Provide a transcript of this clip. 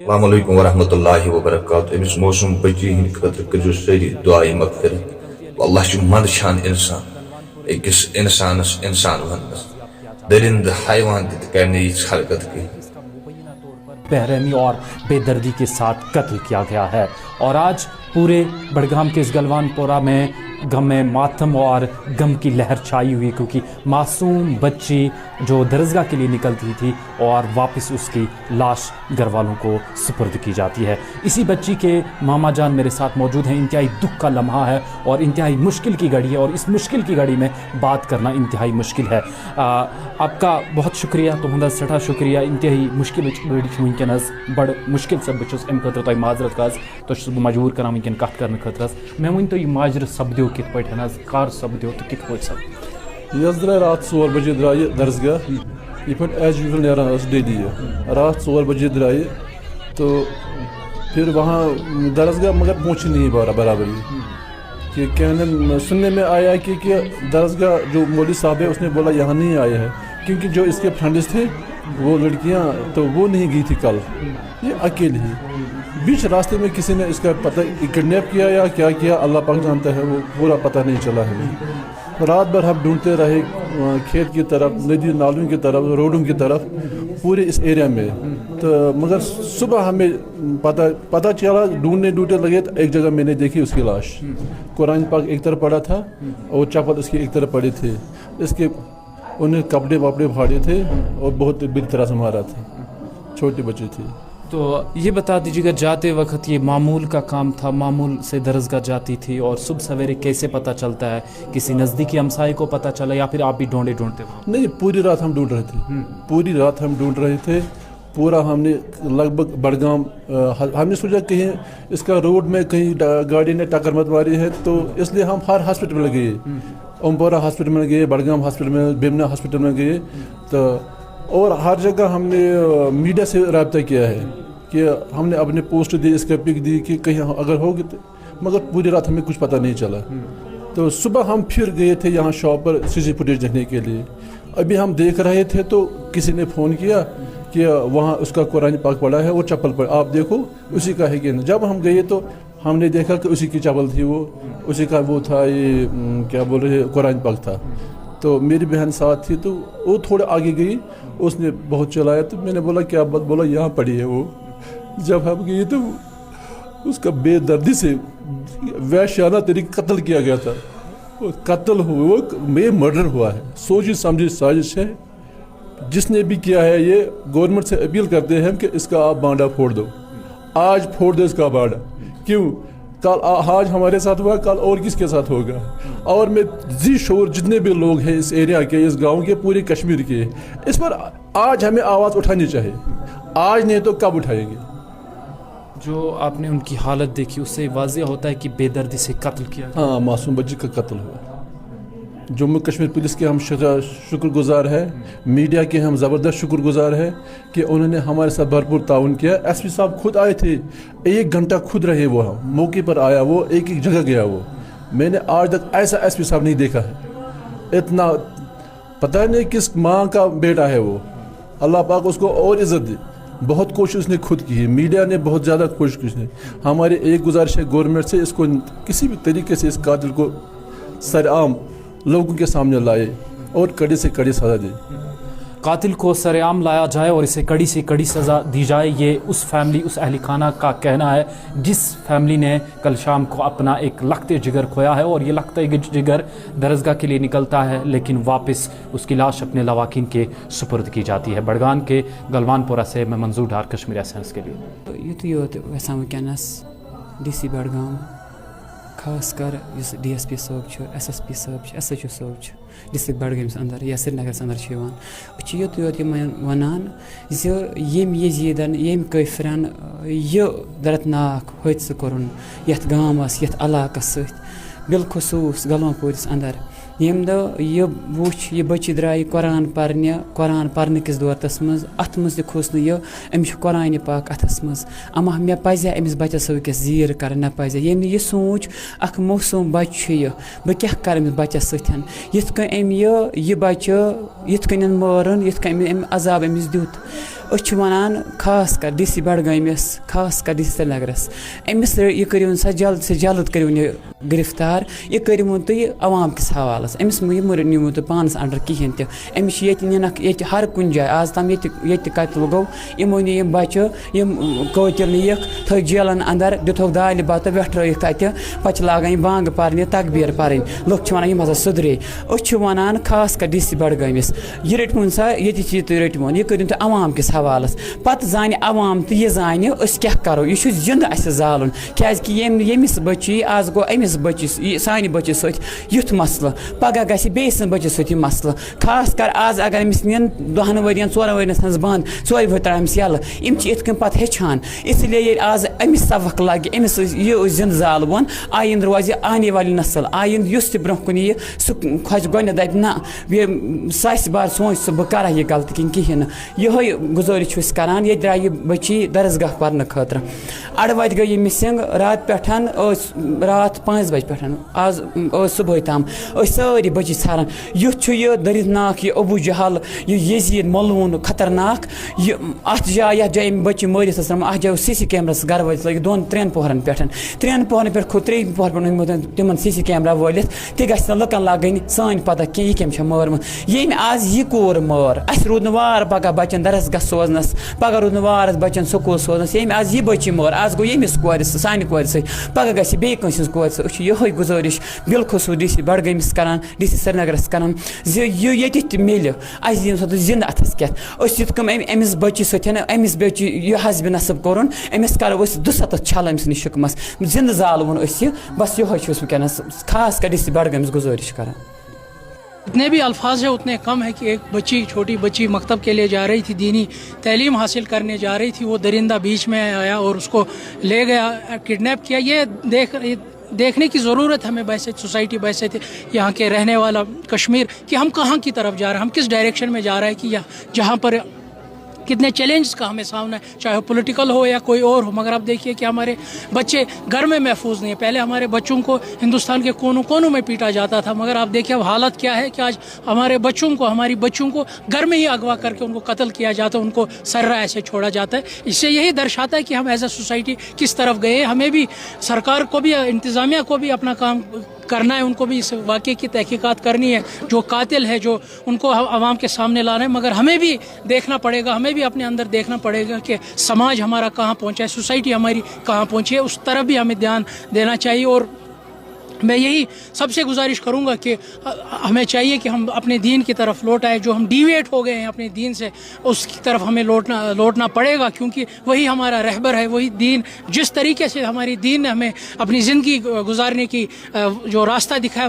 السلام علیکم ورحمۃ اللہ وبرکاتہ. امس موسم بچی ہند خاطر کرو ساری دعائے مغفرت. اللہ چھ مندشان انسان اکس انسانس انسان ونس درند حیوان تہ کرنے یہ حرکت کی. بے رحمی اور بے دردی کے ساتھ قتل کیا گیا ہے اور آج پورے بڑگام کے اس گلوان پورہ میں غم میں ماتم اور غم کی لہر چھائی ہوئی، کیونکہ معصوم بچی جو درسگاہ کے لیے نکلتی تھی اور واپس اس کی لاش گھر والوں کو سپرد کی جاتی ہے. اسی بچی کے ماما جان میرے ساتھ موجود ہیں. انتہائی دکھ کا لمحہ ہے اور انتہائی مشکل کی گھڑی ہے اور اس مشکل کی گھڑی میں بات کرنا انتہائی مشکل ہے. آپ کا بہت شکریہ، تہذا سٹھا شکریہ. انتہائی مشکل گھڑی ونکس بڑ مشکل سے بہت امہ خاطر تہ معذرت کاز تہس مجبور کران ونکن کت کرنے خاطر. میں ؤنتو یہ ماجر سپدیو کت پہ کر سپدیو تو کت پہ سپد یہ درائے رات 4 بجے درائے درسگاہ یہ پہ ایز یوزل نیران ڈیلی رات 4 بجے درائے تو پھر وہاں درسگاہ مگر پہنچ نہیں برابری کہ کہنے سننے میں آیا کہ درسگاہ جو مولوی صاحب ہے اس نے بولا یہاں نہیں آیا ہے کیونکہ جو اس کے فرینڈس تھے وہ لڑکیاں تو وہ نہیں گئی تھی کل، یہ اکیلی ہی. بیچ راستے میں کسی نے اس کا پتہ کڈنیپ کیا یا کیا کیا اللہ پاک جانتا ہے، وہ پورا پتہ نہیں چلا ہے. رات بھر ہم ڈھونڈتے رہے کھیت کی طرف، ندی نالوں کی طرف، روڈوں کی طرف، پورے اس ایریا میں. تو مگر صبح ہمیں پتہ چلا، ڈھونڈنے لگے تو ایک جگہ میں نے دیکھی اس کی لاش. قرآن پاک ایک طرف پڑا تھا اور چپل اس کی ایک طرف پڑے تھے. اس کے انہیں کپڑے وپڑے پھاڑے تھے اور بہت بری طرح سے مارا تھا. چھوٹے بچے تھے. تو یہ بتا دیجیے گا جاتے وقت یہ معمول کا کام تھا، معمول سے درسگاہ جاتی تھی اور صبح سویرے کیسے پتہ چلتا ہے؟ کسی نزدیکی ہمسائے کو پتہ چلا یا پھر آپ بھی ڈھونڈتے نہیں، پوری رات ہم ڈھونڈ رہے تھے. پوری رات ہم ڈھونڈ رہے تھے. پورا ہم نے لگ بھگ بڑگام ہم نے سوچا کہیں اس کا روڈ میں کہیں گاڑی نے ٹکر مت ماری ہے، تو اس لیے ہم ہر ہاسپٹل میں گئے. اومپورہ ہاسپٹل میں گئے، بڑگام ہاسپٹل میں، بیمنا ہاسپٹل میں گئے. تو اور ہر جگہ ہم نے میڈیا سے رابطہ کیا ہے کہ ہم نے اپنے پوسٹ دی، اس کا پک دی کہ کہیں اگر ہوگی تو، مگر پوری رات ہمیں کچھ پتہ نہیں چلا. تو صبح ہم پھر گئے تھے یہاں شاپ پر CC فوٹیج دیکھنے کے لیے. ابھی ہم دیکھ رہے تھے تو کسی نے فون کیا کہ وہاں اس کا قرآن پاک پڑا ہے، وہ چپل پر آپ دیکھو اسی کا ہے کہ نہیں. جب ہم گئے تو ہم نے دیکھا کہ اسی کی چپل تھی، وہ اسی کا وہ تھا، یہ کیا بول رہے قرآن پاک تھا. تو میری بہن ساتھ تھی تو وہ تھوڑا آگے گئی، اس نے بہت چلایا تو میں نے بولا کیا بات، بولا یہاں پڑی ہے وہ. جب ہم گئے تو اس کا بے دردی سے وحشیانہ طریقے قتل کیا گیا تھا. وہ قتل ہوا، وہ مرڈر ہوا ہے، سوچی سمجھی سازش ہے. جس نے بھی کیا ہے یہ گورنمنٹ سے اپیل کرتے ہیں کہ اس کا آپ بانڈا پھوڑ دو. آج پھوڑ دو اس کا بانڈا. کیوں؟ کل آج ہمارے ساتھ ہوا، کل اور کس کے ساتھ ہوگا. اور میں ذی شعور جتنے بھی لوگ ہیں اس ایریا کے، اس گاؤں کے، پورے کشمیر کے، اس پر آج ہمیں آواز اٹھانی چاہیے. آج نہیں تو کب اٹھائیں گے؟ جو آپ نے ان کی حالت دیکھی اس سے واضح ہوتا ہے کہ بے دردی سے قتل کیا گیا. ہاں، معصوم بچی کا قتل ہوا. جموں کشمیر پولیس کے ہم شکر گزار ہیں، میڈیا کے ہم زبردست شکر گزار ہیں کہ انہوں نے ہمارے ساتھ بھرپور تعاون کیا. SP صاحب خود آئے تھے، 1 گھنٹہ خود رہے، وہ موقع پر آیا، وہ ایک جگہ گیا. وہ میں نے آج تک ایسا SP صاحب نہیں دیکھا ہے. اتنا پتہ نہیں کس ماں کا بیٹا ہے وہ. اللہ پاک اس کو اور عزت دے. بہت کوشش اس نے خود کی ہے، میڈیا نے بہت زیادہ کوشش کی ہے. ہماری ایک گزارش ہے گورنمنٹ سے، اس کو کسی بھی طریقے سے اس قاتل کو سرعام لوگوں کے سامنے لائے اور کڑی سے کڑی سزا دے. قاتل کو سرعام لایا جائے اور اسے کڑی سے کڑی سزا دی جائے، یہ اس فیملی، اس اہل خانہ کا کہنا ہے جس فیملی نے کل شام کو اپنا ایک لخت جگر کھویا ہے. اور یہ لخت جگر درسگاہ کے لیے نکلتا ہے لیکن واپس اس کی لاش اپنے لواحقین کے سپرد کی جاتی ہے. بڑگام کے گلوان پورہ سے میں منظور ڈار، کشمیر ایسنس کے لیے. یوت ونکس DC بڈگام، خاص کر DSP صٲب، SSP صٲب، SHO صٲب ڈسٹرک بڈگٲمِس اندر یا سرینگرس اندر یوت ونان یم یزیدن، یم کٲفرن یہ دردناک حٲدثہٕ کوٚرُن یتھ گامس، یتھ علاقس سۭتۍ، بالخصوٗص گلوان پورس اندر. یم دۄہ یہ وٕچھ یہ بچی درٛایہِ قرآن پرنہِ، قرآن پرنہٕ کِس دورتس منٛز، اتھ منٛز تہِ کھوٚس نہٕ یہِ أمِس چھُ قرآنہِ پاک اتھس منٛز، اما مےٚ پزیا أمِس بچس وٕنکٮ۪س زیٖر کرٕنۍ، نہ پزیا. ییٚمہِ نہٕ یہِ سوٗنٛچ اکھ موسوٗم بچہِ چھُ یہِ، بہٕ کیٛاہ کرٕ أمِس بچس سۭتۍ، یِتھ کٔنۍ أمۍ یہِ بچہِ یِتھ کٔنۍ مٲرٕن، یِتھ کٔنۍ أمۍ عذاب أمِس دیُت. أسۍ وَنان خاص کر ڈی سی بڈگٲمِس خاص کر ڈی سی سرینگرس أمِس یہِ کٔرِو سا جلد سے جلد کٔرِو یہِ گرفتار یہِ کٔرِو تُہۍ عوام کِس حوالس أمِس یہِ مہٕ نِیِو تُہۍ پانَس انڈر کِہیٖنۍ تہِ أمِس چھِ ییٚتہِ نِنکھ ییٚتہِ ہر کُنہِ جایہِ آز تام ییٚتہِ قتل گوٚو یِمو نہِ یِم بَچہٕ یِم قٲتِل نِیِکھ تھٲوِکھ جیلن انٛدر دِتُکھ دالہِ بتہٕ وٮ۪ٹھرٲیِکھ تَتہِ پَتہٕ چھِ لاگان یِم بانٛگہٕ پَرنہِ تقبیٖر پَرٕنۍ لُکھ چھِ وَنان یِم ہسا سُدرے أسۍ چھِ وَنان خاص کر ڈی سی بڈگٲمِس یہِ رٔٹۍہوٗن سا ییٚتہِ چھِ تُہۍ رٔٹۍہوٗن یہِ کٔرِو تُہۍ عوام کِس حوالس پَتہٕ زانہِ عوام تہٕ یہِ زانہِ أسۍ کیٛاہ کَرو یہِ چھُ زِنٛدٕ اَسہِ زالُن کیٛازِکہِ ییٚمِس بٔچی آز گوٚو أمِس بٔچِس سانہِ بٔچی سۭتۍ یُتھ مسلہٕ پگاہ گژھِ بیٚیہِ سٕنٛدِ بٔچی سۭتۍ یہِ مسلہٕ خاص کر آز اگر أمِس نِن 10 ؤرین 4 ؤرین ہٕنٛز بنٛد 4 ؤری ترٛاوِ أمِس یَلہٕ یِم چھِ یِتھ کٔنۍ پَتہٕ ہیٚچھان اس لیے ییٚلہِ آز أمِس سبق لگہِ أمِس یہِ أسۍ زِنٛدٕ زالوُن آیِنٛدٕ روزِ آنے والی نسل آیِنٛدٕ یُس تہِ برونٛہہ کُن یِیہِ سُہ کھۄژِ گۄڈنٮ۪تھ دَپہِ نہ یہِ ساسہِ بار سونٛچ سُہ بہٕ کَرٕ ہا یہِ غلطی کِنہٕ کِہیٖنۍ نہٕ یِہوٚے گُزٲرِش چھُ أسۍ کَران ییٚتہِ درٛاے یہِ بٔچی درسگاہ پَرنہٕ خٲطرٕ اَڑٕ وَتہِ گٔے یہِ مِسِنٛگ راتہٕ پٮ۪ٹھ ٲسۍ راتھ 5 بجہِ پٮ۪ٹھ آز ٲسۍ صُبحٲے تام أسۍ سٲری بٔچی ژھاران یُتھ چھُ یہِ دٔرِتھ یہِ ابوٗ جہل یہِ یزیٖد ملوٗن خطرناک یہِ اَتھ جایہِ یَتھ جایہِ أمۍ بٔچی مٲرِتھ ٲس ترٛٲومٕژ اَتھ جایہِ اوس CC کیمراہس گرٕ وٲلِتھ لٲگِتھ 2-3 پۄہرن پٮ۪ٹھ 3 پۄہرن پٮ۪ٹھ کھوٚت 3 پۄہر پٮ۪ٹھ أنۍمٕتۍ تِمن CC کیمرا وٲلِتھ تہِ گژھِ نہٕ لُکن لگٕنۍ سٲنۍ پتہ کینٛہہ یہِ کٔمۍ چھےٚ مٲرمٕژ ییٚمۍ آز یہِ کوٗر مٲر اَسہِ روٗد نہٕ وار پگاہ بچن درسگاہ سوزنس پگاہ روٗد نہٕ وار اَسہِ بچن سکوٗل سوزنس ییٚمۍ آز یہِ بٔچی مٲر آز گوٚو ییٚمِس کورِ سانہِ کورِ سۭتۍ پگاہ گژھِ بیٚیہِ کٲنٛسہِ ہٕنٛز کورِ سۭتۍ أسۍ چھِ یِہوٚے گُزٲرِش بالخصوٗص ڈی سی بڈگٲمِس کران ڈی سی سرینگرس کران زِ یہِ ییٚتہِ تہِ مِلہِ اَسہِ دِیِو سا تُہۍ زِنٛدٕ اَتھس کٮ۪تھ أسۍ یِتھ کٔنۍ أمِس بٔچی سۭتۍ أمِس بٔچی یہِ حسبِ نصب کوٚرُن أمِس کرو أسۍ 200 چھل أمۍ سٕنٛدِس شِکمس زِنٛدٕ زالوُن أسۍ یہِ بس یِہوٚے چھُ أسۍ وٕنکٮ۪نس خاص کر ڈی سی بڈگٲمِس گُزٲرِش کران اتنے بھی الفاظ ہیں اتنے کم ہے کہ ایک بچی چھوٹی بچی مکتب کے لیے جا رہی تھی دینی تعلیم حاصل کرنے جا رہی تھی وہ درندہ بیچ میں آیا اور اس کو لے گیا کڈنیپ کیا یہ دیکھنے کی ضرورت ہمیں بحیثیت سوسائٹی بحیثیت یہاں کے رہنے والا کشمیر کہ ہم کہاں کی طرف جا رہے ہیں ہم کس ڈائریکشن میں جا رہے ہیں کہ جہاں پر کتنے چیلنجز کا ہمیں سامنا ہے چاہے وہ پولیٹیکل ہو یا کوئی اور ہو مگر آپ دیکھیے کہ ہمارے بچے گھر میں محفوظ نہیں ہیں پہلے ہمارے بچوں کو ہندوستان کے کونوں کونوں میں پیٹا جاتا تھا مگر آپ دیکھیے اب حالت کیا ہے کہ آج ہمارے بچوں کو ہماری بچوں کو گھر میں ہی اغوا کر کے ان کو قتل کیا جاتا ہے ان کو سرا ایسے چھوڑا جاتا ہے اس سے یہی درشاتا ہے کہ ہم ایز اے سوسائٹی کس طرف گئے ہمیں بھی سرکار کو بھی انتظامیہ کو بھی اپنا کام کرنا ہے ان کو بھی اس واقعے کی تحقیقات کرنی ہے جو قاتل ہے جو ان کو عوام کے سامنے لانا ہے مگر ہمیں بھی دیکھنا پڑے گا ہمیں بھی اپنے اندر دیکھنا پڑے گا کہ سماج ہمارا کہاں پہنچا ہے سوسائٹی ہماری کہاں پہنچی ہے اس طرف بھی ہمیں دھیان دینا چاہیے اور میں یہی سب سے گزارش کروں گا کہ ہمیں چاہیے کہ ہم اپنے دین کی طرف لوٹ آئے جو ہم ڈیویٹ ہو گئے ہیں اپنے دین سے اس کی طرف ہمیں لوٹنا پڑے گا کیونکہ وہی ہمارا رہبر ہے وہی دین جس طریقے سے ہماری دین نے ہمیں اپنی زندگی گزارنے کی جو راستہ دکھایا